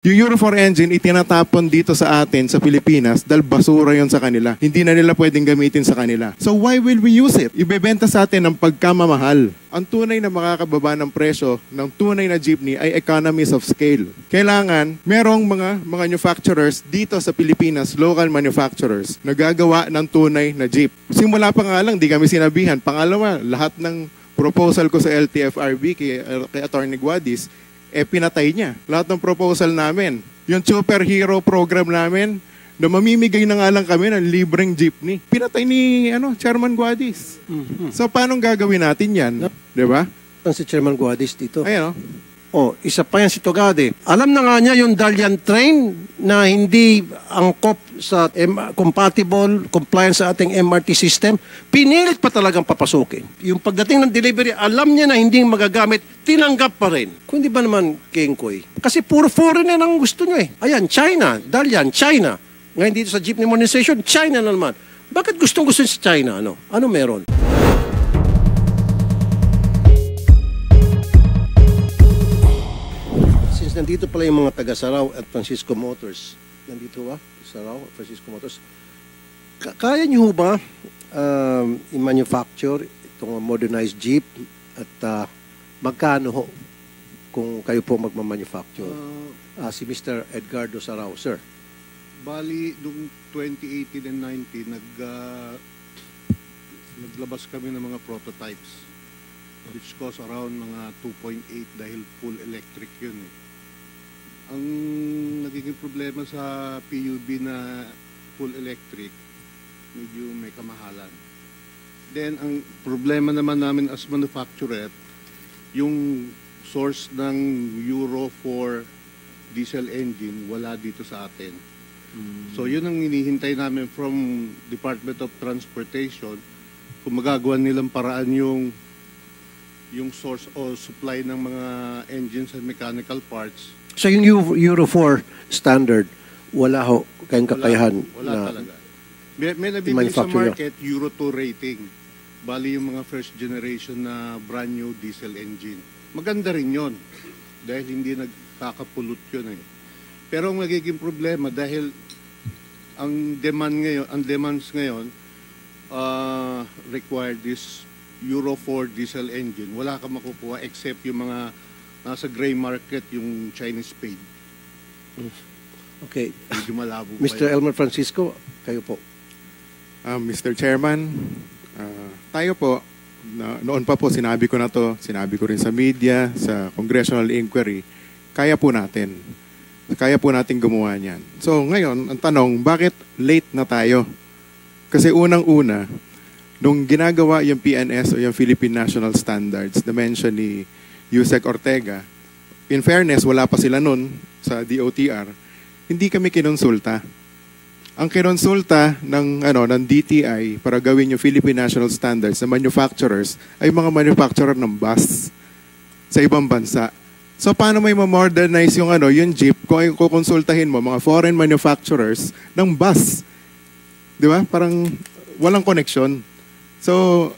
Yung Euro 4 engine, itinatapon dito sa atin, sa Pilipinas, dahil basura yon sa kanila. Hindi na nila pwedeng gamitin sa kanila. So why will we use it? Ibebenta sa atin ng pagkamamahal. Ang tunay na makakababa ng presyo ng tunay na jeepney ay economies of scale. Kailangan, merong mga manufacturers dito sa Pilipinas, local manufacturers, na gagawa ng tunay na jeep. Simula pa nga lang, di kami sinabihan. Pangalawa, lahat ng proposal ko sa LTFRB kay Attorney Guadis, pinatay niya. Lahat ng proposal namin. Yung superhero program namin, na mamimigay na nga lang kami ng libreng jeepney. Pinatay ni Chairman Guadis. So, paano gagawin natin yan? Diba? Ang si Chairman Guadis dito. Ayun, isa pa yan si Togade. Alam na nga niya yung Dalian train na hindi angkop sa compatible, compliance sa ating MRT system. Pinilit pa talagang papasukin. Yung pagdating ng delivery, alam niya na hindi magagamit, tinanggap pa rin. Kung di ba naman, Kengkoy? Kasi puro foreigner ang gusto niyo eh. Ayan, China, Dalian, China. Ngayon dito sa jeepney modernization, China na naman. Bakit gustong-gusto sa China? Ano meron? Nandito pala yung mga taga Sarao at Francisco Motors. Nandito ba? Sarao at Francisco Motors. Kaya niyo ba i-manufacture itong modernized jeep at magkano ho kung kayo po magmamanufacture? Si Mr. Edgardo Sarao, sir. Bali, noong 2018 and 19, naglabas kami ng mga prototypes which cost around mga 2.8 dahil full electric yun eh. Ang nagiging problema sa PUB na full electric, medyo may kamahalan. Then, ang problema naman namin as manufacturer, yung source ng Euro 4 diesel engine, wala dito sa atin. So, yun ang hinihintay namin from Department of Transportation, kung magagawa nilang paraan yung source o supply ng mga engines and mechanical parts. So yung Euro 4 standard, wala ho kayong kakayahan wala talaga. May nabibili sa market, Euro 2 rating. Bali yung mga first generation na brand new diesel engine. Maganda rin yon dahil hindi nagkakapulot yun eh. Pero ang magiging problema dahil ang demands ngayon require this Euro 4 diesel engine. Wala ka makukuha except yung mga nasa gray market, yung Chinese paid. Okay. Medyo malabo Mr. Elmer Francisco, kayo po. Mr. Chairman, tayo po, noon pa po sinabi ko na to, sinabi ko rin sa media, sa congressional inquiry, kaya po natin. Kaya po natin gumawa niyan. So ngayon, ang tanong, bakit late na tayo? Kasi unang-una, nung ginagawa yung PNS o yung Philippine National Standards na mention ni Yusek Ortega, in fairness, wala pa sila nun sa DOTR, hindi kami kinonsulta. Ang kinonsulta ng DTI para gawin yung Philippine National Standards na manufacturers ay mga manufacturer ng bus sa ibang bansa. So paano may ma-modernize yung jeep kung kukonsultahin mo mga foreign manufacturers ng bus? Di ba? Parang walang connection. So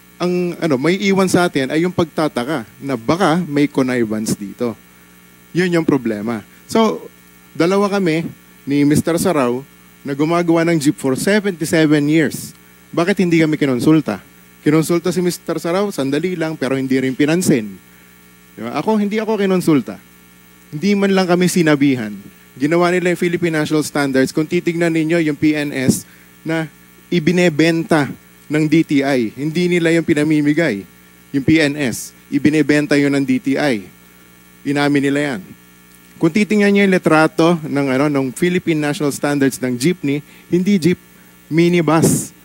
may iwan sa atin ay yung pagtataka na baka may connivance dito. Yun yung problema. So, dalawa kami ni Mr. Sarao na gumagawa ng jeep for 77 years. Bakit hindi kami kinonsulta? Kinonsulta si Mr. Sarao, sandali lang, pero hindi rin pinansin. Diba? Hindi ako kinonsulta. Hindi man lang kami sinabihan. Ginawa nila yung Philippine National Standards. Kung titignan ninyo yung PNS na ibinebenta ng DTI. Hindi nila yung pinamimigay. Yung PNS. Ibinebenta yun ng DTI. Inamin nila yan. Kung titingnan niyo yung litrato ng Philippine National Standards ng jeepney, hindi jeep, minibus.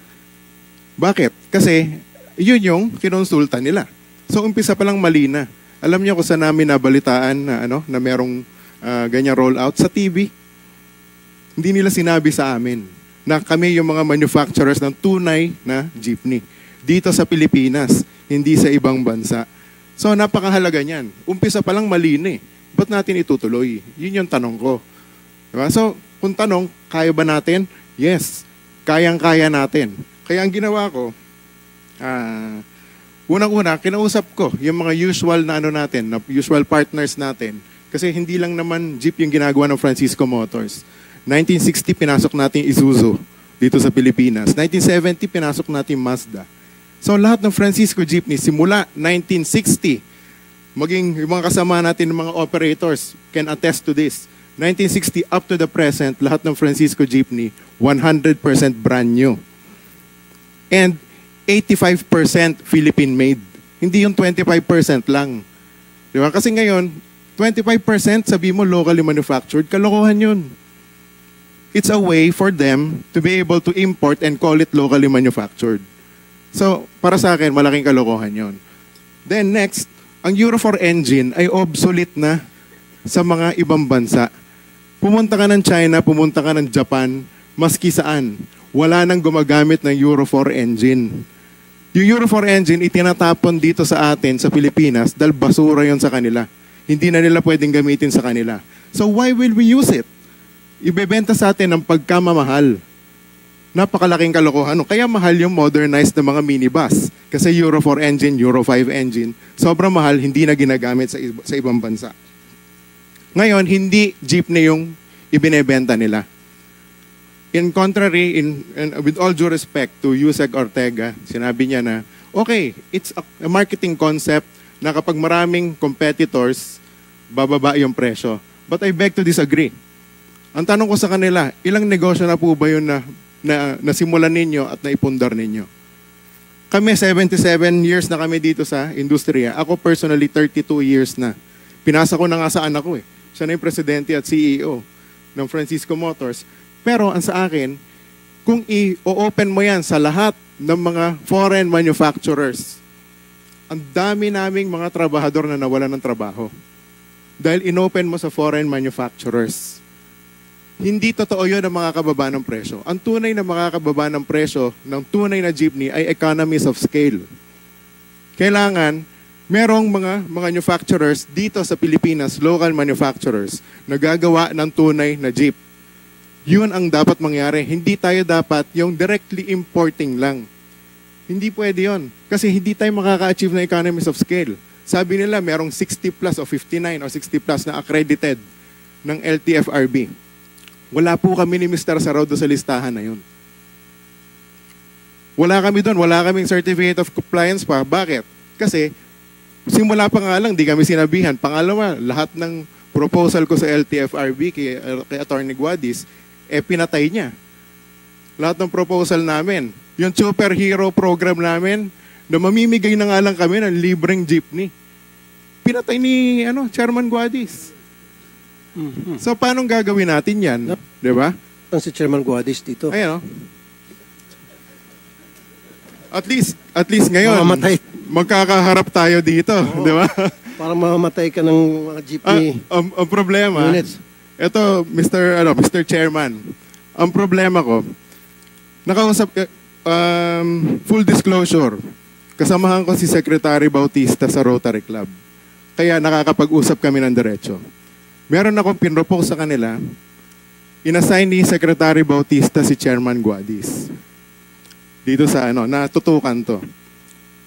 Bakit? Kasi yun yung kinonsulta nila. So umpisa pa lang mali na. Alam niyo kung saan namin nabalitaan na merong ganyan rollout sa TV. Hindi nila sinabi sa amin na kami yung mga manufacturers ng tunay na jeepney. Dito sa Pilipinas, hindi sa ibang bansa. So napakahalaga niyan. Umpisa pa lang mali na eh. Ba't natin itutuloy? Yun yung tanong ko. Diba? So kung tanong, kaya ba natin? Yes, kayang-kaya natin. Kaya ang ginawa ko, unang-una, kinausap ko yung mga usual na usual partners natin Kasi hindi lang naman jeep yung ginagawa ng Francisco Motors. 1960, pinasok natin yung Isuzu dito sa Pilipinas. 1970, pinasok natin Mazda. So lahat ng Francisco Jeepney, simula 1960, maging yung mga kasama natin ng mga operators can attest to this. 1960 up to the present, lahat ng Francisco Jeepney, 100% brand new. And 85% Philippine-made. Hindi yung 25% lang. Di ba? Kasi ngayon, 25% sabi mo locally manufactured, kalokohan yun. It's a way for them to be able to import and call it locally manufactured. So, para sa akin, malaking kalokohan yun. Then next, ang Euro 4 engine ay obsolete na sa mga ibang bansa. Pumunta ka ng China, pumunta ka ng Japan, maski saan, wala nang gumagamit ng Euro 4 engine. Yung Euro 4 engine, itinatapon dito sa atin, sa Pilipinas, dahil basura yon sa kanila. Hindi na nila pwedeng gamitin sa kanila. So why will we use it? Ibebenta sa atin ng pagkamamahal. Napakalaking kalokohan. Kaya mahal yung modernized na mga minibus. Kasi Euro 4 engine, Euro 5 engine, sobrang mahal, hindi na ginagamit sa ibang bansa. Ngayon, hindi jeepney yung ibinebenta nila. In contrary, with all due respect to Yusek Ortega, sinabi niya na, okay, it's a marketing concept na kapag maraming competitors, bababa yung presyo. But I beg to disagree. Ang tanong ko sa kanila, ilang negosyo na po ba yun na nasimulan ninyo at naipundar ninyo? Kami, 77 years na kami dito sa industriya. Ako personally, 32 years na. Pinasa ko na nga sa anak ko eh. Siya na yung presidente at CEO ng Francisco Motors. Pero ang sa akin, kung i-open mo yan sa lahat ng mga foreign manufacturers, ang dami naming mga trabahador na nawalan ng trabaho. Dahil inopen mo sa foreign manufacturers. Hindi totoo yun ang makakababa ng presyo. Ang tunay na makakababa ng presyo ng tunay na jeepney ay economies of scale. Kailangan merong mga manufacturers dito sa Pilipinas, local manufacturers, na gagawa ng tunay na jeep. Yun ang dapat mangyari. Hindi tayo dapat yung directly importing lang. Hindi pwede yun. Kasi hindi tayo makaka-achieve ng economies of scale. Sabi nila merong 60 plus o 59 o 60 plus na accredited ng LTFRB. Wala po kami ni Mr. Saraudo sa listahan na yun. Wala kami doon. Wala kaming certificate of compliance pa. Bakit? Kasi simula pa nga lang, di kami sinabihan. Pangalawa, lahat ng proposal ko sa LTFRB kay Atty. Guadis, pinatay niya. Lahat ng proposal namin. Yung superhero program namin, na mamimigay na nga lang kami ng libreng jeepney. Pinatay ni Chairman Guadis. Mm-hmm. So, paano gagawin natin yan? Di ba? Ang si Chairman Guadis dito. Ayan, At least ngayon, magkakaharap tayo dito, di ba? Parang mamamatay ka ng mga jeepney. Ang problema, units. Ito, Mr. Chairman, ang problema ko, nakausap, full disclosure, kasamahan ko si Secretary Bautista sa Rotary Club. Kaya nakakapag-usap kami ng diretso. Meron akong pinropose sa kanila, inassign ni Secretary Bautista si Chairman Guadis. Dito sa natutukan to.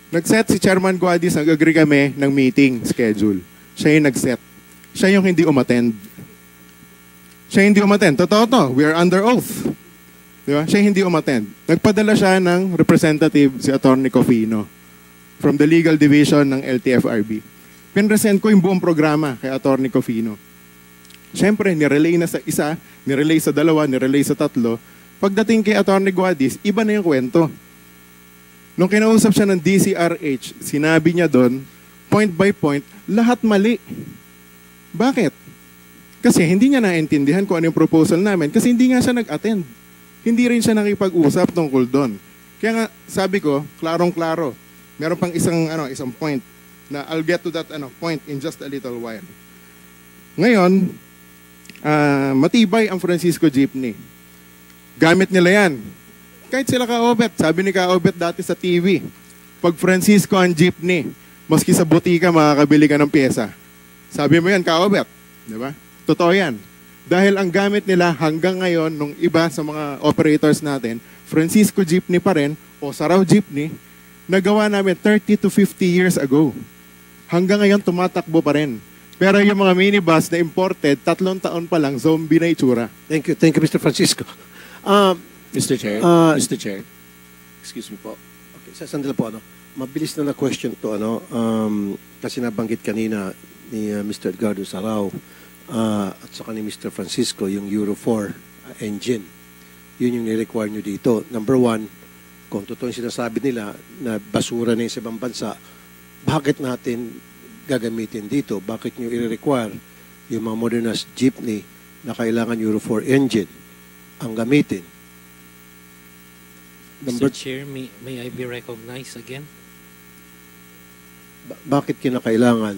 Nag-set si Chairman Guadis, nag-agree kami ng meeting schedule. Siya yung nag-set. Siya yung hindi umattend. Totoo to. We are under oath. Diba? Siya hindi umattend. Nagpadala siya ng representative, si Atty. Cofino, from the legal division ng LTFRB. Pinresent ko yung buong programa kay Atty. Cofino. Siyempre, nirelay na sa isa, nirelay sa dalawa, nirelay sa tatlo. Pagdating kay Atty. Guadis, iba na yung kwento. Nung kinausap siya ng DCRH, sinabi niya doon, point by point, lahat mali. Bakit? Kasi hindi niya naintindihan kung ano yung proposal namin kasi hindi nga siya nag-attend. Hindi rin siya nakipag-usap tungkol doon. Kaya nga, sabi ko, klarong-klaro. Meron pang isang point na I'll get to that point in just a little while. Ngayon, matibay ang Francisco Jeepney. Gamit nila yan. Kahit sila Ka-Obet, sabi ni Ka-Obet dati sa TV, pag Francisco ang jeepney, maski sa butika makakabili ka ng pyesa. Sabi mo yan, Ka-Obet. Di ba? Totoo yan. Dahil ang gamit nila hanggang ngayon, nung iba sa mga operators natin, Francisco Jeepney pa rin, o Sarao Jeepney, nagawa namin 30 to 50 years ago. Hanggang ngayon, tumatakbo pa rin. Pero yung mga minibus na imported, 3 taon pa lang, zombie na itsura. Thank you, Mr. Francisco. Mr. Chair, Ah, Mr. Chair, excuse me po. Okay, sandali po, mabilis na question to, kasi nabanggit kanina ni Mr. Edgardo Sarao at saka ni Mr. Francisco yung Euro 4 engine. Yun yung ni-require nyo dito. Number one, kung totoo yung sinasabi nila na basura na yung sa ibang bansa, bakit natin gagamitin dito? Bakit nyo i-require yung mga modernized jeepney na kailangan Euro 4 engine ang gamitin? Mr. Chair, may I be recognized again? Bakit kinakailangan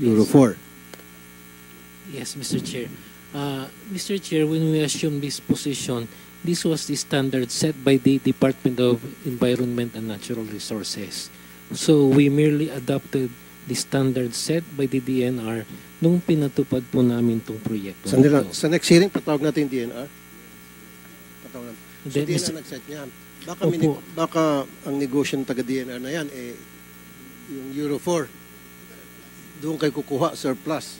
Euro 4? Yes, Mr. Chair. Mr. Chair, when we assumed this position, this was the standard set by the Department of Environment and Natural Resources. So we merely adopted the standard set by the DNR nung pinatupad po namin itong proyekto. Sandali, sa next hearing, patawag natin yung DNR? Patawag natin. So Then, DNR nag-set niyan. Baka, Opo. baka ang negosyo ng taga-DNR na yan, yung Euro 4, doon kayo kukuha, surplus.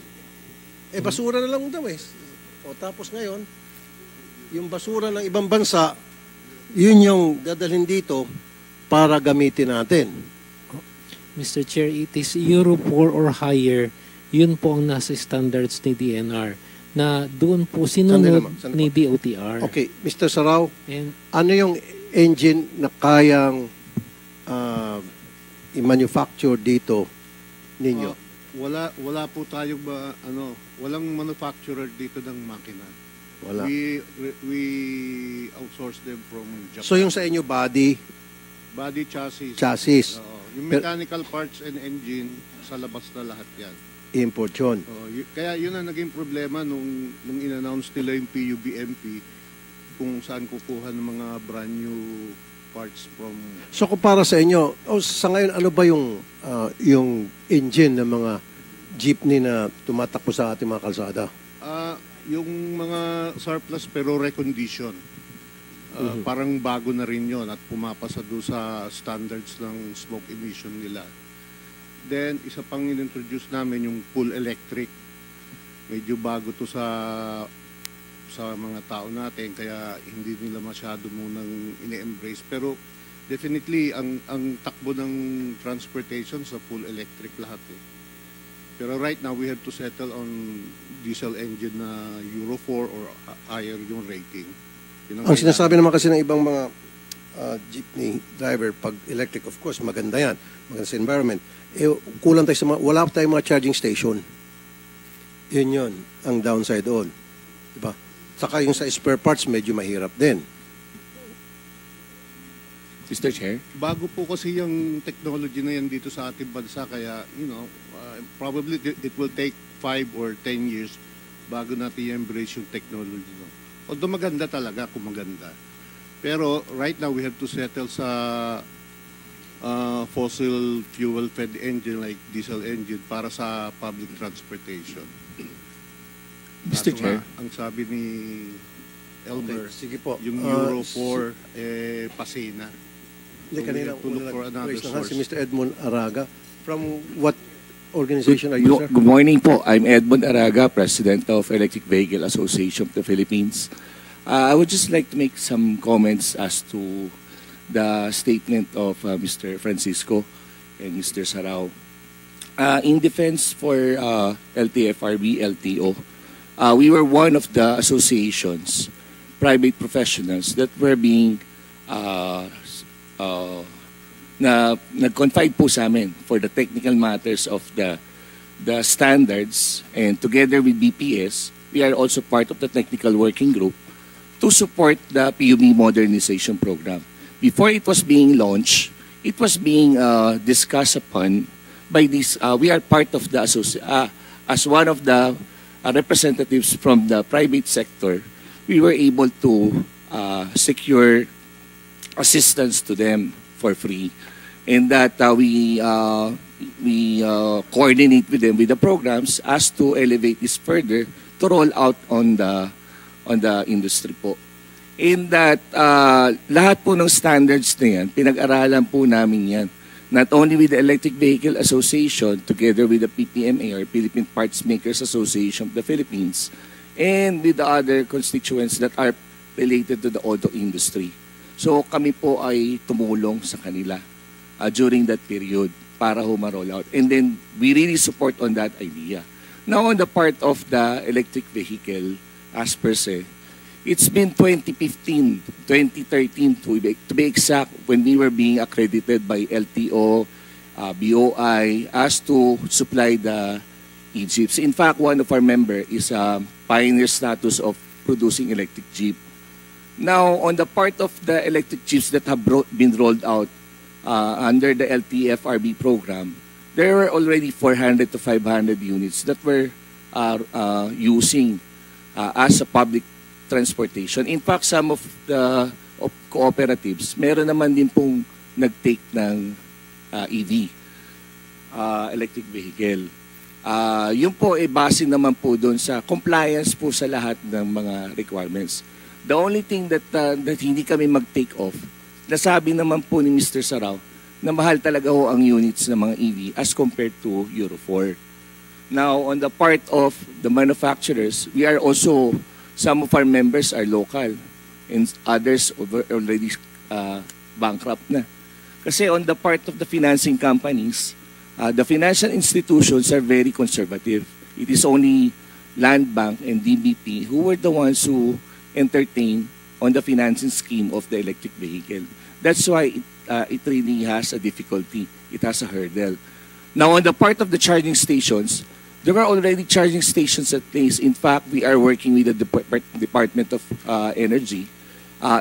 Basura na lang daw O tapos ngayon, yung basura ng ibang bansa, yun yung dadalhin dito para gamitin natin. Mr. Chair, it is Euro 4 or higher. Yun po ang nasa standards ni DNR na doon po sinunod Sandali ni po. DOTR. Okay, Mr. Sarao, And ano yung engine na kayang i-manufacture dito ninyo? Wala po tayong walang manufacturer dito ng makina. Wala. We outsource them from Japan. So yung sa inyo body chassis. chassis, Yung Pero- mechanical parts and engine, sa labas na lahat yan. import yun. Kaya yun ang naging problema nung in-announce nila yung PUBMP kung saan kukuha ng mga brand new parts from... So kung para sa inyo, sa ngayon ano ba yung engine ng mga jeepney na tumatakbo sa ating mga kalsada? Yung mga surplus pero recondition. Parang bago na rin yon at pumapasa doon sa standards ng smoke emission nila. Then, isa pang in-introduce namin yung full electric. Medyo bago to sa mga tao natin, kaya hindi nila masyado munang ine-embrace. Pero definitely, ang takbo ng transportation sa full electric lahat Pero right now, we have to settle on diesel engine na Euro 4 or higher yung rating. Yun Ang sinasabi naman kasi ng ibang mga jeepney driver, pag electric, of course, maganda yan. Maganda sa environment. Kulang tayo wala tayong mga charging station. Yun, ang downside doon. Diba? Saka yung sa spare parts, medyo mahirap din. Mr. Chair, Bago po kasi yung technology na yan dito sa ating bansa, kaya, probably it will take 5 or 10 years bago natin i-embrace yung technology. Although maganda talaga kung maganda. Pero right now, we have to settle sa fossil fuel fed engine like diesel engine para sa public transportation. Mr. Kaso Chair. nga, ang sabi ni Elmer, Sige po. yung Euro 4, pasina. Hindi, So we kanina have to look for another raise na nga si source. Mr. Edmond Araga. From what organization are you, sir? Good morning po. I'm Edmond Araga, President of Electric Vehicle Association of the Philippines. I would just like to make some comments as to the statement of Mr. Francisco and Mr. Sarao. In defense for LTFRB, LTO, we were one of the associations, private professionals that were being nag-confide po sa amin for the technical matters of the standards, and together with BPS, we are also part of the technical working group to support the PUB modernization program. Before it was being launched, it was being discussed upon by this. We are part of the as one of the representatives from the private sector. We were able to secure assistance to them for free, and that we coordinate with them with the programs as to elevate this further to roll out on the industry po. In that lahat po ng standards na yan, pinag-aralan po namin yan not only with the Electric Vehicle Association, together with the PPMA, or Philippine Parts Makers Association of the Philippines, and with the other constituents that are related to the auto industry. So kami po ay tumulong sa kanila during that period para ma-roll out. And then we really support on that idea. Now on the part of the electric vehicle, as per se, it's been 2015, 2013 to be exact, when we were being accredited by LTO, BOI, as to supply the e-jeeps. In fact, one of our members is pioneer status of producing electric jeep. Now, on the part of the electric jeeps that have been rolled out under the LTFRB program, there were already 400 to 500 units that were using as a public transportation. In fact, some of the cooperatives, meron naman din pong nag-take ng EV, electric vehicle. Yun po ay base naman po doon sa compliance po sa lahat ng mga requirements. The only thing that hindi kami mag-take off, nasabi naman po ni Mr. Sarao na mahal talaga ho ang units ng mga EV as compared to Euro 4. Now, on the part of the manufacturers, we are also, some of our members are local and others already bankrupt na. Kasi on the part of the financing companies, the financial institutions are very conservative. It is only Land Bank and DBP who were the ones who entertain on the financing scheme of the electric vehicle. That's why it really has a difficulty. It has a hurdle. Now, on the part of the charging stations, there are already charging stations at place. In fact, we are working with the Department of Energy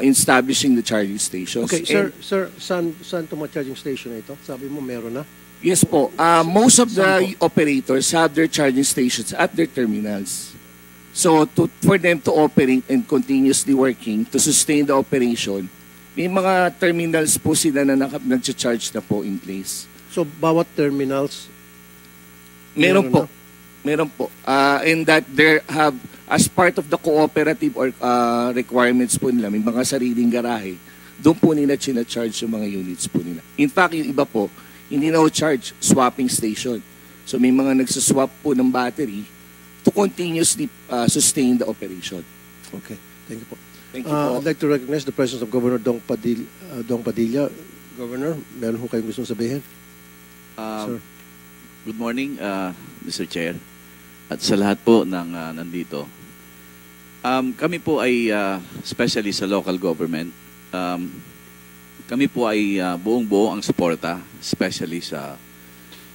in establishing the charging stations. Okay, sir, saan itong mga charging station na ito? Sabi mo, meron na? Yes po. Most of the operators have their charging stations at their terminals. So for them to operate and continuously working to sustain the operation, may mga terminals po sila na nag-charge na po in place. So bawat terminals? Meron po. Meron po. And that there have, as part of the cooperative or requirements po nila, may mga sariling garahe, doon po nila charge yung mga units po nila. In fact, yung iba po, hindi na charge, swapping station. So may mga nagsaswap po ng battery to continuously sustain the operation. Okay, thank you po. Thank you po. I'd like to recognize the presence of Governor Dong Padilla. Governor, meron ho kayong gustong sabihin? Sir. Good morning, Mr. Chair. At sa lahat po ng nandito. Kami po ay, especially sa local government, kami po ay buong-buo ang suporta, especially sa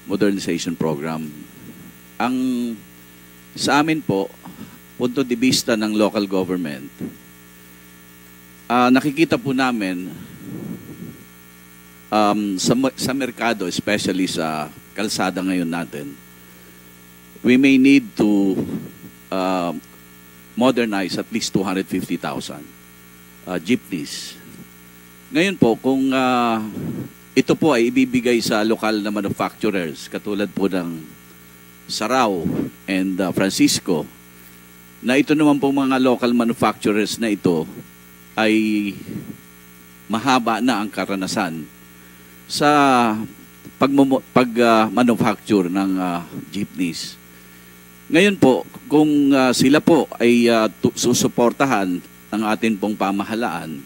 modernization program. Ang sa amin po, punto de vista ng local government, nakikita po namin sa merkado, especially sa kalsada ngayon natin, we may need to modernize at least 250,000 jeepneys. Ngayon po, kung ito po ay ibibigay sa lokal na manufacturers, katulad po ng Sarao and Francisco, na ito naman po mga local manufacturers na ito ay mahaba na ang karanasan sa pag-manufacture ng jeepneys. Ngayon po, kung sila po ay susuportahan ng atin pong pamahalaan,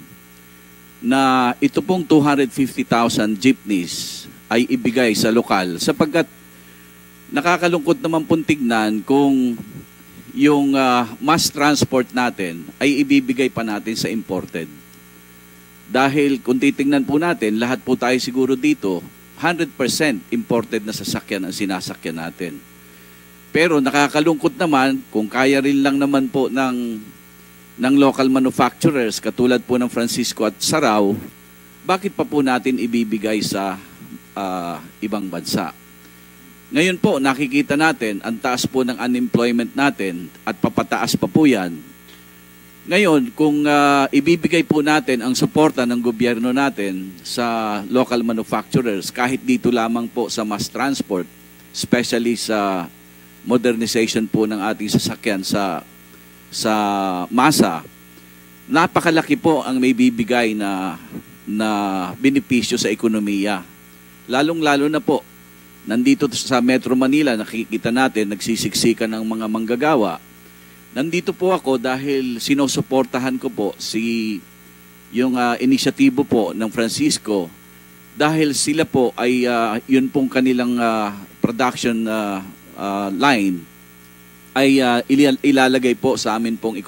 na ito pong 250,000 jeepneys ay ibigay sa lokal, sapagkat nakakalungkot naman pong tignan kung yung mass transport natin ay ibibigay pa natin sa imported. Dahil kung titingnan po natin, lahat po tayo siguro dito, 100% imported na sasakyan ang sinasakyan natin. Pero nakakalungkot naman, kung kaya rin lang naman po ng local manufacturers, katulad po ng Francisco at Sarao, bakit pa po natin ibibigay sa ibang bansa? Ngayon po, nakikita natin, ang taas po ng unemployment natin at papataas pa po yan. Ngayon, kung ibibigay po natin ang suporta ng gobyerno natin sa local manufacturers, kahit dito lamang po sa mass transport, especially sa modernization po ng ating sasakyan sa masa, napakalaki po ang may bibigay na benepisyo sa ekonomiya. lalong-lalo na po, nandito sa Metro Manila, nakikita natin, nagsisiksikan ng mga manggagawa. Nandito po ako dahil sinusuportahan ko po yung inisyatibo po ng Francisco dahil sila po ay yun pong kanilang production line ay ilalagay po sa amin pong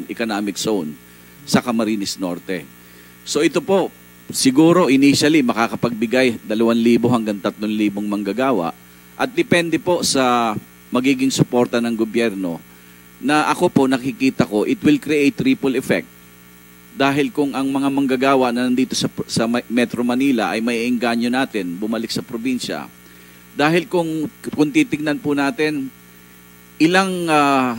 economic zone sa Camarines Norte. So ito po, siguro initially makakapagbigay 2,000 hanggang 3,000 manggagawa at depende po sa magiging suporta ng gobyerno na ako po nakikita ko it will create ripple effect dahil kung ang mga manggagawa na nandito sa Metro Manila ay may engganyo natin bumalik sa probinsya dahil kung titignan po natin ilang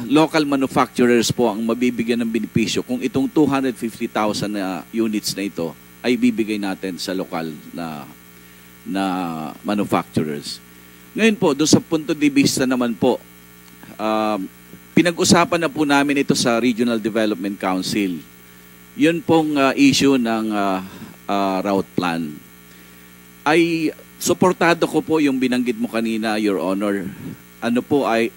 local manufacturers po ang mabibigyan ng benepisyo kung itong 250,000 na units na ito ay bibigay natin sa lokal na manufacturers. Ngayon po, doon sa punto de vista naman po, pinag-usapan na po namin ito sa Regional Development Council. Yun pong issue ng route plan. Ay, suportado ko po yung binanggit mo kanina, Your Honor. Ano po ay,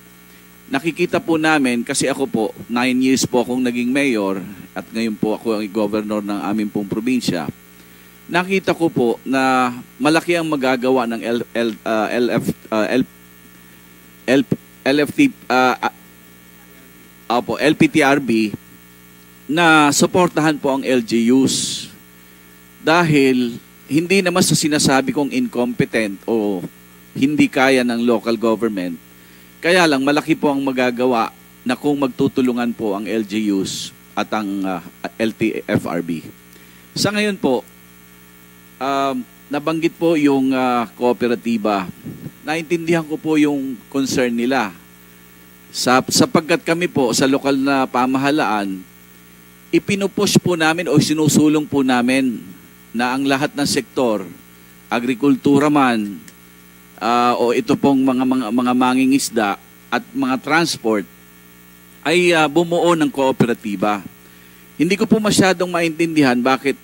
nakikita po namin, kasi ako po, 9 years po akong naging mayor at ngayon po ako ang governor ng aming pong probinsya. Nakita ko po na malaki ang magagawa ng LPTRB na suportahan po ang LGUs. Dahil hindi naman sa sinasabi kong incompetent o hindi kaya ng local government, kaya lang malaki po ang magagawa na kung magtutulungan po ang LGUs at ang LTFRB. Sa ngayon po, nabanggit po yung kooperatiba. Naintindihan ko po yung concern nila. Sapagkat kami po sa lokal na pamahalaan, ipinupush po namin o sinusulong po namin na ang lahat ng sektor, agrikultura man, o ito pong mga mangingisda at mga transport ay bumuo ng kooperatiba. Hindi ko po masyadong maintindihan bakit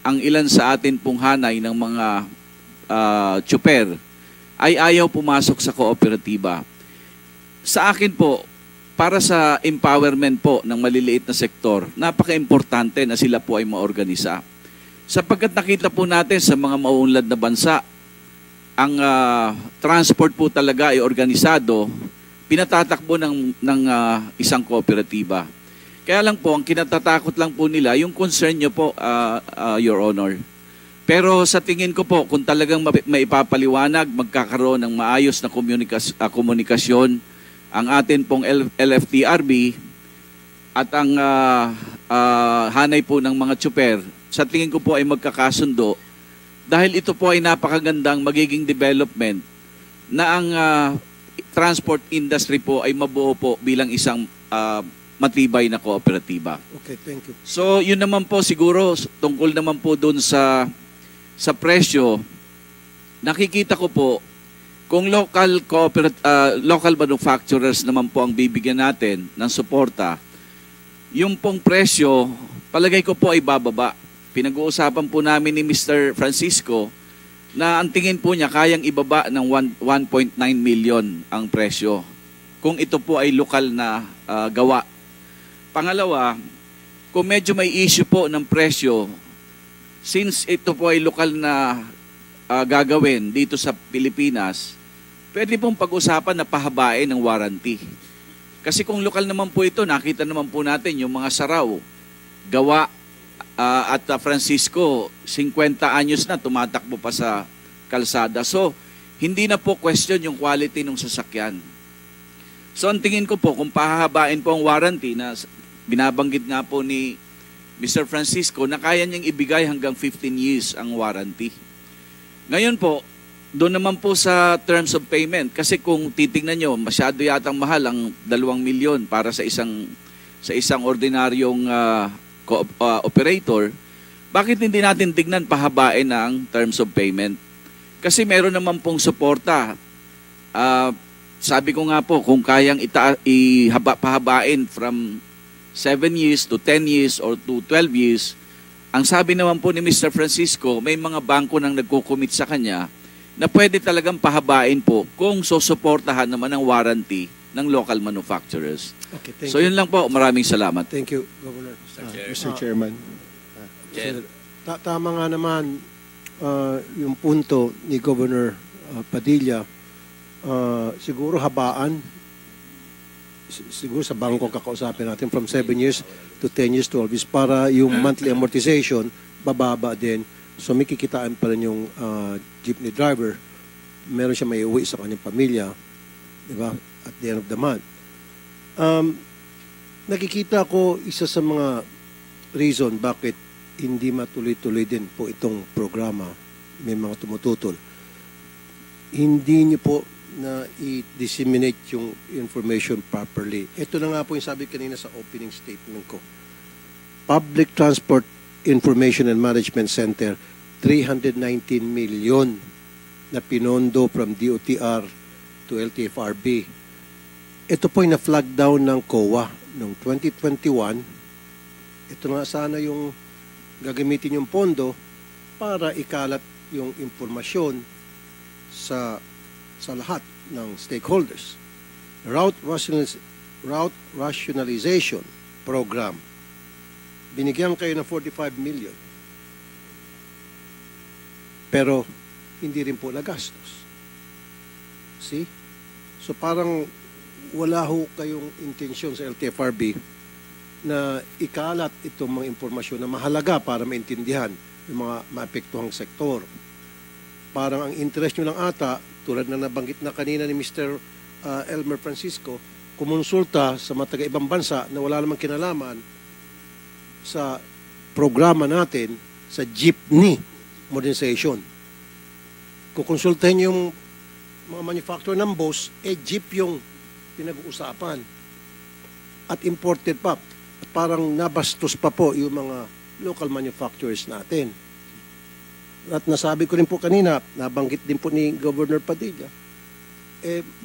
ang ilan sa atin pong hanay ng mga tsuper ay ayaw pumasok sa kooperatiba. Sa akin po, para sa empowerment po ng maliliit na sektor, napaka-importante na sila po ay maorganisa. Sapagkat nakita po natin sa mga mauunlad na bansa, ang transport po talaga ay organisado, pinatatakbo ng isang kooperatiba. Kaya lang po, ang kinatatakot lang po nila, yung concern nyo po, Your Honor. Pero sa tingin ko po, kung talagang maipapaliwanag, magkakaroon ng maayos na komunikasyon, ang atin pong LFTRB at ang hanay po ng mga tsuper, sa tingin ko po ay magkakasundo dahil ito po ay napakagandang magiging development na ang transport industry po ay mabuo po bilang isang matibay na kooperatiba. Okay, thank you. So, yun naman po siguro, tungkol naman po doon sa presyo, nakikita ko po, kung local manufacturers naman po ang bibigyan natin ng suporta, yung pong presyo, palagay ko po ay bababa. Pinag-uusapan po namin ni Mr. Francisco na ang tingin po niya kayang ibaba ng 1.9 million ang presyo kung ito po ay lokal na gawa. Pangalawa, kung medyo may issue po ng presyo, since ito po ay lokal na gagawin dito sa Pilipinas, pwede pong pag-usapan na pahabain ng warranty. Kasi kung lokal naman po ito, nakita naman po natin yung mga saraw, gawa at Francisco, 50 anyos na tumatakbo pa sa kalsada. So, hindi na po question yung quality ng sasakyan. So, ang tingin ko po, kung pahahabain po ang warranty na binabanggit nga po ni Mr. Francisco na kaya niyang ibigay hanggang 15 years ang warranty. Ngayon po, doon naman po sa terms of payment, kasi kung titingnan nyo, masyado yatang mahal ang 2 milyon para sa isang ordinaryong operator, bakit hindi natin tignan pahabain ang terms of payment? Kasi meron naman pong suporta. Sabi ko nga po, kung kayang pahabain from 7 years to 10 years or to 12 years, ang sabi naman po ni Mr. Francisco, may mga bangko nang nagkukumit sa kanya na pwede talagang pahabain po kung susuportahan naman ang warranty ng local manufacturers. Okay, thank So you. yun lang po, maraming salamat. Thank you, Governor. Mr. Chairman. Tama nga naman yung punto ni Governor Padilla. Siguro habaan, siguro sa bangko kakausapin natin from 7 years to 10 years, 12 years para yung monthly amortization bababa din. So may kikitaan pa rin yung jeepney driver. Meron siya may uwi sa kanyang pamilya, di ba, at the end of the month. Nakikita ko isa sa mga reason bakit hindi matuloy-tuloy din po itong programa, may mga tumututol. Hindi niyo po na i-disseminate yung information properly. Ito na nga po yung sabi kanina sa opening statement ko. Public Transport Information and Management Center, 319 million na pinondo from DOTR to LTFRB. Ito po yung na-flag down ng COA noong 2021. Ito nga sana yung gagamitin yung pondo para ikalat yung impormasyon sa lahat ng stakeholders. Route Rationalization Program. Binigyan kayo ng 45 million. Pero hindi rin po nagastos. See? So parang wala ho kayong intensyon sa LTFRB na ikalat itong mga impormasyon na mahalaga para maintindihan yung mga maapektuhang sektor. Parang ang interest nyo lang ata, tulad na nabanggit na kanina ni Mr. Elmer Francisco, kumonsulta sa mga taga-ibang bansa na wala namang kinalaman sa programa natin sa jeepney modernization. Kukonsultahin yung mga manufacturer ng bus, jeep yung pinag-uusapan. At imported pa. At parang nabastos pa po yung mga local manufacturers natin. At nasabi ko rin po kanina, nabanggit din po ni Governor Padilla,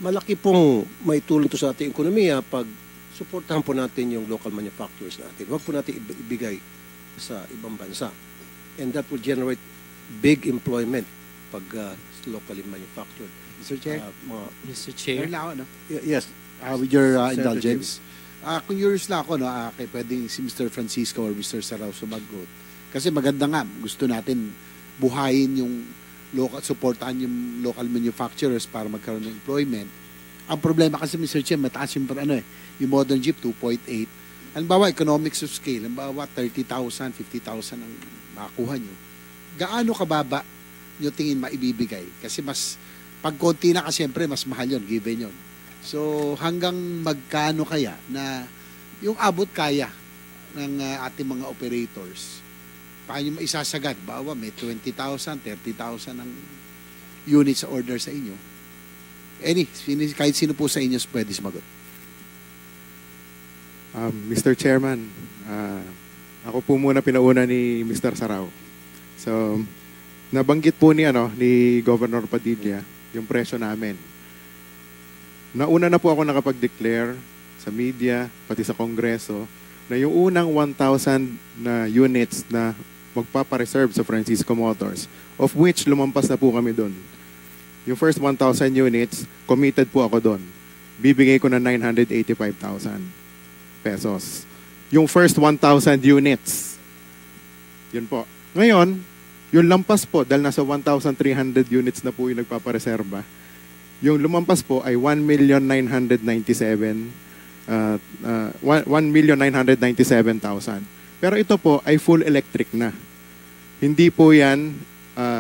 malaki pong may tulong to sa ating ekonomiya pag suportahan po natin yung local manufacturers natin. Huwag po natin ibigay sa ibang bansa. And that will generate big employment pag locally manufactured. Mr. Chair? Mr. Chair. Meron lang ako, no? Yes. With your Senator indulgence. Curious lang ako, no? Pwedeng si Mr. Francisco or Mr. Sarao sumagot. Kasi maganda nga, gusto natin buhayin yung local, supportahan yung local manufacturers para magkaroon ng employment. Ang problema kasi, Mr. Chair, mataas yung, yung modern jeep, 2.8. Halimbawa, economics of scale, halimbawa, 30,000, 50,000 ang makakuha nyo. Gaano kababa nyo tingin maibibigay? Kasi mas, pag konti na kasi, siyempre, mas mahal yun, given yun. So, hanggang magkano kaya na yung abot kaya ng ating mga operators? Paano maisasagad? Bawa, may 20,000, 30,000 ang units sa order sa inyo. Kahit sino po sa inyo pwede sumagot. Mr. Chairman, ako po muna pinauna ni Mr. Sarao. So, nabanggit po ni Governor Padilla yung presyo namin. Nauna na po ako nakapag-declare sa media, pati sa Kongreso, na yung unang 1,000 na units na magpapareserve sa Francisco Motors, of which lumampas na po kami doon. Yung first 1,000 units, committed po ako doon. Bibigay ko na 985,000 pesos. Yung first 1,000 units. Yun po. Ngayon, yung lampas po, dahil nasa 1,300 units na po yung nagpapareserba, yung lumampas po ay 1,997,000. Pero ito po ay full electric na. Hindi po yan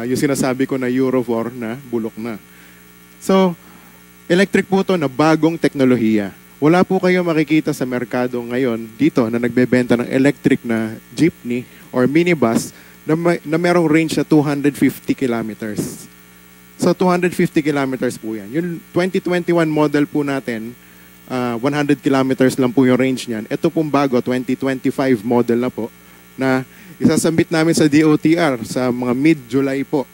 yung sinasabi ko na Euro 4 na bulok na. So, electric po ito na bagong teknolohiya. Wala po kayo makikita sa merkado ngayon dito na nagbebenta ng electric na jeepney or minibus na merong range na 250 kilometers. So, 250 kilometers po yan. Yung 2021 model po natin, 100 kilometers lang po yung range niyan. Ito pong bago, 2025 model na po, na isasubmit namin sa DOTR sa mga mid-July po.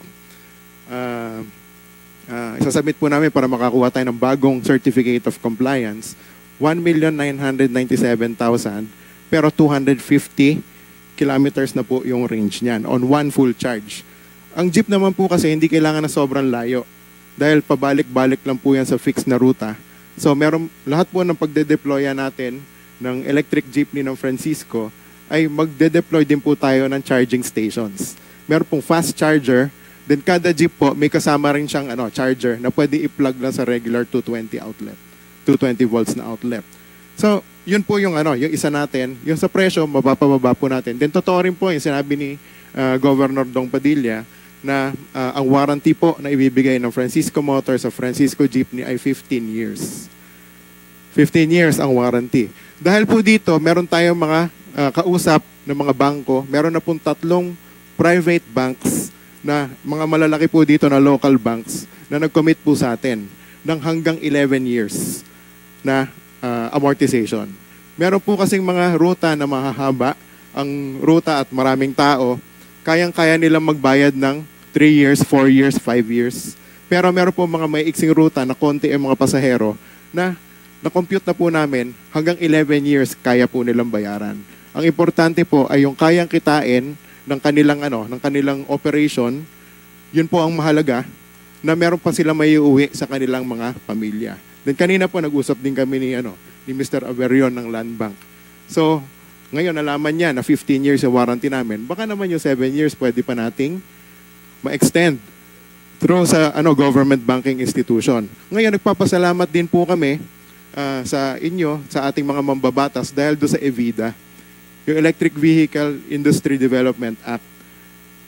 Isasubmit po namin para makakuha tayo ng bagong Certificate of Compliance. 1,997,000 pero 250 kilometers na po yung range niyan on one full charge. Ang jeep naman po kasi hindi kailangan na sobrang layo. Dahil pabalik-balik lang po yan sa fixed na ruta. So lahat po ng pagde-deploya natin ng electric jeepney ng Francisco ay magde-deploy din po tayo ng charging stations. Meron pong fast charger, then kada jeep po may kasama rin siyang charger na pwede i-plug lang sa regular 220 outlet, 220 volts na outlet. So, yun po yung yung isa natin, yung sa presyo mababa po natin. Then totoo rin po yung sinabi ni Governor Dong Padilla na ang warranty po na ibibigay ng Francisco Motors sa Francisco Jeepney ay 15 years. 15 years ang warranty. Dahil po dito, meron tayong mga kausap ng mga bangko, meron na pong 3 private banks na mga malalaki po dito na local banks na nag-commit po sa atin ng hanggang 11 years na amortization. Meron po kasing mga ruta na mahahaba, ang ruta at maraming tao, kayang-kaya nilang magbayad ng 3 years, 4 years, 5 years. Pero meron po mga may iksing ruta na konti ang mga pasahero na na-compute na po namin hanggang 11 years kaya po nilang bayaran. Ang importante po ay yung kayang kitain ng kanilang operation, yun po ang mahalaga na meron pa sila maiuwi sa kanilang mga pamilya. Then kanina po nag-usap din kami ni Mr. Averion ng Land Bank. So, ngayon nalaman niya na 15 years yung warranty namin. Baka naman yung 7 years pwede pa nating ma-extend through sa government banking institution. Ngayon nagpapasalamat din po kami sa inyo, sa ating mga mambabatas dahil do sa EVIDA, yung Electric Vehicle Industry Development Act.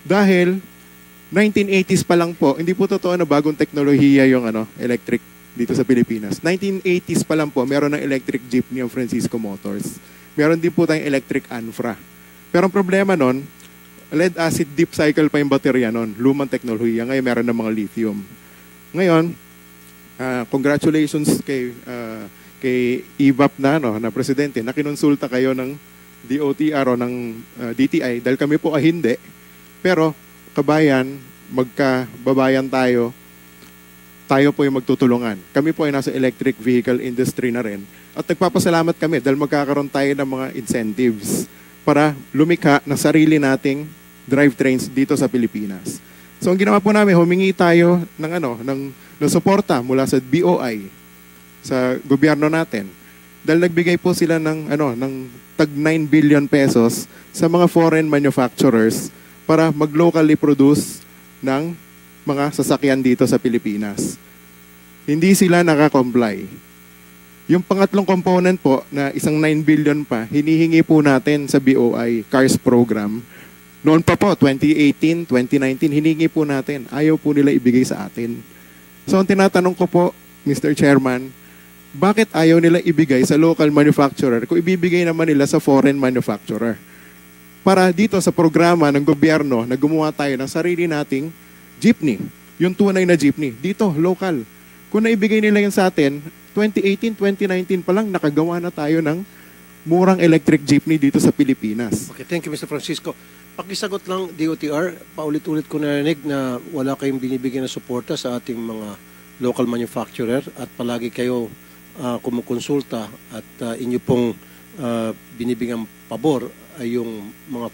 Dahil 1980s pa lang po, hindi po totoo na bagong teknolohiya yung electric dito sa Pilipinas. 1980s pa lang po, meron ng electric jeepney ang Francisco Motors. Meron din po tayong electric Anfra. Pero ang problema nun, lead acid deep cycle pa yung baterya nun, lumang teknolohiya. Ngayon meron ng mga lithium. Ngayon, congratulations kay EVAP na presidente na kinonsulta kayo ng DOTR o ng DTI dahil kami po hindi. Pero kabayan, magkababayan tayo po yung magtutulungan. Kami po ay nasa electric vehicle industry na rin. At nagpapasalamat kami dahil magkakaroon tayo ng mga incentives para lumikha ng sarili nating drivetrains dito sa Pilipinas. So ang ginawa po namin, humingi tayo ng suporta mula sa BOI, sa gobyerno natin. Dahil nagbigay po sila ng tag 9 billion pesos sa mga foreign manufacturers para mag-locally produce ng mga sasakyan dito sa Pilipinas. Hindi sila nakakomply. Yung pangatlong component po na isang 9 billion pa, hinihingi po natin sa BOI CARS program. Noon pa po, 2018, 2019, hinihingi po natin. Ayaw po nila ibigay sa atin. So ang tinatanong ko po, Mr. Chairman, bakit ayaw nila ibigay sa local manufacturer kung ibibigay naman nila sa foreign manufacturer? Para dito sa programa ng gobyerno na gumawa tayo ng sarili nating jeepney, yung tunay na jeepney, dito, local. Kung naibigay nila yan sa atin, 2018, 2019 pa lang, nakagawa na tayo ng murang electric jeepney dito sa Pilipinas. Okay, thank you, Mr. Francisco. Pakisagot lang, DOTR, paulit-ulit ko narinig na wala kayong binibigyan na suporta sa ating mga local manufacturer at palagi kayo kumukonsulta at inyo pong binibigyan pabor ay yung mga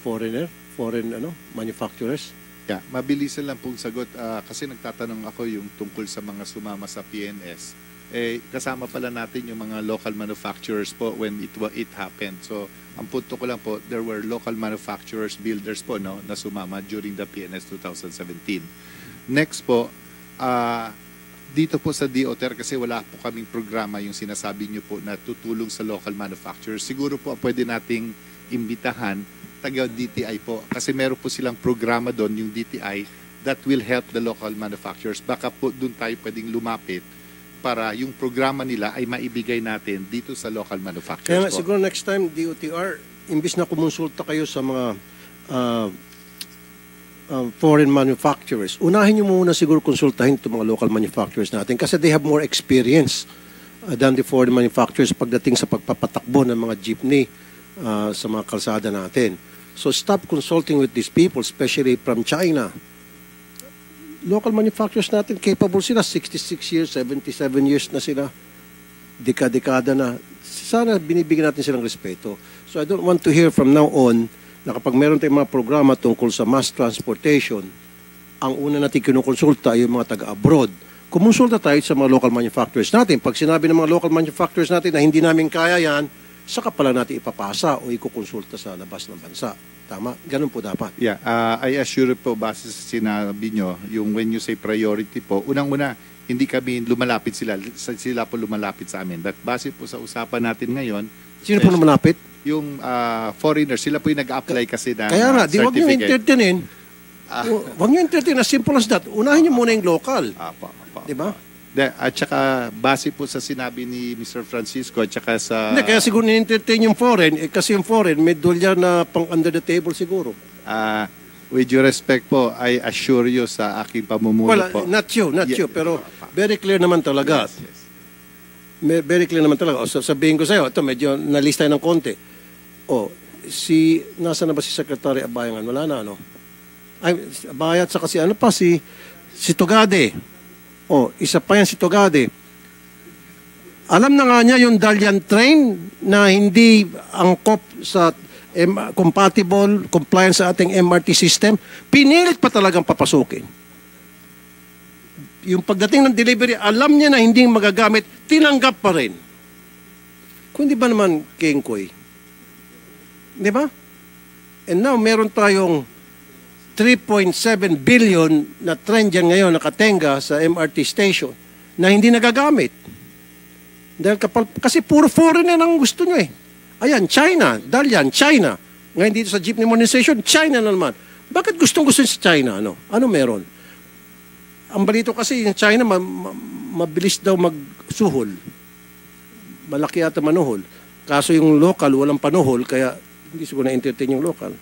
foreign manufacturers? Yeah, mabilisan lang pong sagot kasi nagtatanong ako yung tungkol sa mga sumama sa PNS. Kasama pala natin yung mga local manufacturers po when it happened. So, ang punto ko lang po, there were local manufacturers, builders po na sumama during the PNS 2017. Next po, dito po sa DOTR kasi wala po kaming programa yung sinasabi nyo po na tutulong sa local manufacturers. Siguro po pwede nating imbitahan taga DTI po kasi meron po silang programa doon, yung DTI, that will help the local manufacturers. Baka po doon tayo pwedeng lumapit para yung programa nila ay maibigay natin dito sa local manufacturers. Kaya siguro next time, DOTR, imbis na kumonsulta kayo sa mga foreign manufacturers, unahin nyo muna siguro konsultahin itong mga local manufacturers natin kasi they have more experience than the foreign manufacturers pagdating sa pagpapatakbo ng mga jeepney sa mga kalsada natin. So stop consulting with these people, especially from China. Local manufacturers natin, capable sila, 66 years, 77 years na sila, dekada na. Sana binibigyan natin silang respeto. So I don't want to hear from now on na kapag meron tayong mga programa tungkol sa mass transportation, ang una natin kinukonsulta ay yung mga taga-abroad. Kumonsulta tayo sa mga local manufacturers natin. Pag sinabi ng mga local manufacturers natin na hindi namin kaya yan, saka pala natin ipapasa o ikukonsulta sa labas ng bansa. Tama? Ganun po dapat. Yeah, I assure po, base sa sinabi nyo, yung when you say priority po, unang-una, hindi kami lumalapit sila po lumalapit sa amin. But base po sa usapan natin ngayon, Sino po lumalapit? yung foreigners, sila po yung nag-apply kasi ng Kaya nga, di wag nyo certificate. entertainin. Wag nyo entertainin. As simple as that. Unahin nyo muna yung local. Apo. Di ba? At saka, base po sa sinabi ni Mr. Francisco, at saka sa... Hindi, kaya siguro ni-entertain yung foreign. Kasi yung foreign, may dolyar na pang under the table siguro. With due respect po, I assure you sa aking pamumuno Well, po. not you. Pero very clear naman talaga. Yes. Very clear naman talaga. O, sabihin ko sa'yo, ito medyo nalista ng konti. Nasa na ba si Secretary Abayangan? Wala na, ano? Ay, Abaya at saka si Togade. Isa pa yan si Togade. Alam na nga niya yung Dalian train na hindi angkop sa compatible, compliance sa ating MRT system. Pinilit pa talagang papasukin. Yung pagdating ng delivery, alam niya na hindi magagamit, tinanggap pa rin. Kung di ba naman, Kengkoy? Di ba? And now, meron tayong 3.7 billion na train dyan ngayon nakatenga sa MRT station na hindi nagagamit. Dahil kasi puro foreigner ang gusto nyo eh. Ayan, China, Dalian, China. Ngayon dito sa jeepney modernization, China na naman. Bakit gustong-gusto sa China? Ano meron? Ang balito kasi yung China, mabilis daw magsuhol. Malaki ata manuhol. Kaso yung local, walang panuhol, kaya hindi siguro na-entertain yung local.